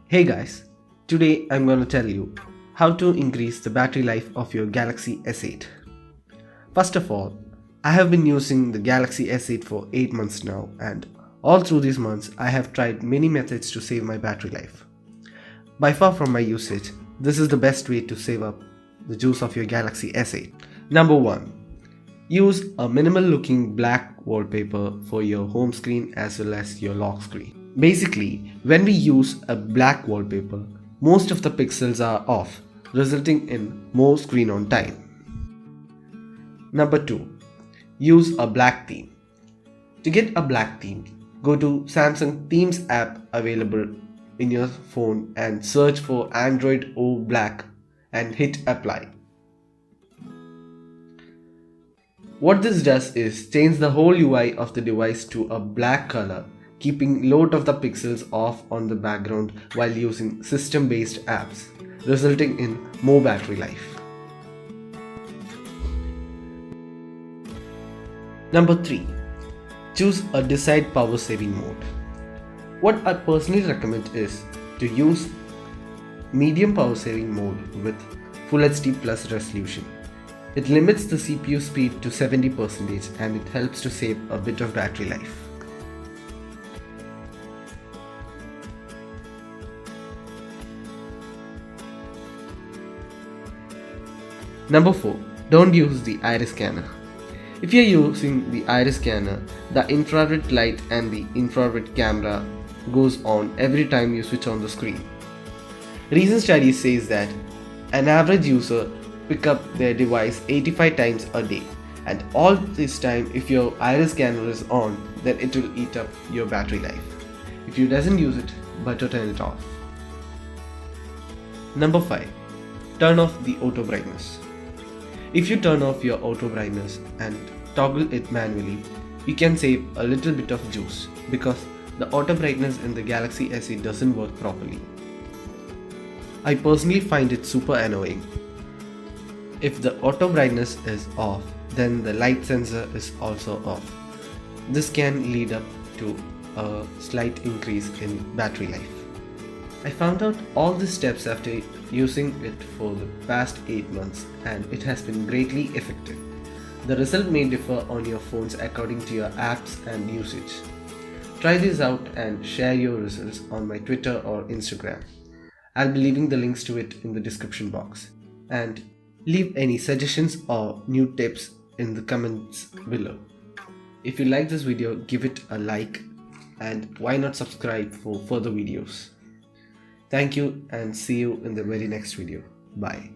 Hey guys, today I'm going to tell you how to increase the battery life of your Galaxy S8. First of all, I have been using the Galaxy S8 for 8 months now, and all through these months I have tried many methods to save my battery life. By far from my usage, this is the best way to save up the juice of your Galaxy S8. Number 1. Use a minimal looking black wallpaper for your home screen as well as your lock screen. Basically, when we use a black wallpaper, most of the pixels are off, resulting in more screen on time. Number 2. Use a black theme. To get a black theme, go to Samsung Themes app available in your phone and search for Android O Black and hit apply. What this does is change the whole UI of the device to a black color, keeping lot of the pixels off on the background while using system-based apps, resulting in more battery life. Number 3. Choose a desired power saving mode. What I personally recommend is to use medium power saving mode with Full HD Plus resolution. It limits the CPU speed to 70% and it helps to save a bit of battery life. Number 4. Don't use the iris scanner. If you are using the iris scanner, the infrared light and the infrared camera goes on every time you switch on the screen. Recent studies says that an average user pick up their device 85 times a day, and all this time if your iris scanner is on, then it will eat up your battery life. If you doesn't use it, better turn it off. Number 5. Turn off the auto brightness. If you turn off your auto brightness and toggle it manually, you can save a little bit of juice because the auto brightness in the Galaxy S8 doesn't work properly. I personally find it super annoying. If the auto brightness is off, then the light sensor is also off. This can lead up to a slight increase in battery life. I found out all these steps after using it for the past 8 months and it has been greatly effective. The result may differ on your phones according to your apps and usage. Try this out and share your results on my Twitter or Instagram. I'll be leaving the links to it in the description box. And leave any suggestions or new tips in the comments below. If you like this video, give it a like and why not subscribe for further videos. Thank you and see you in the very next video. Bye.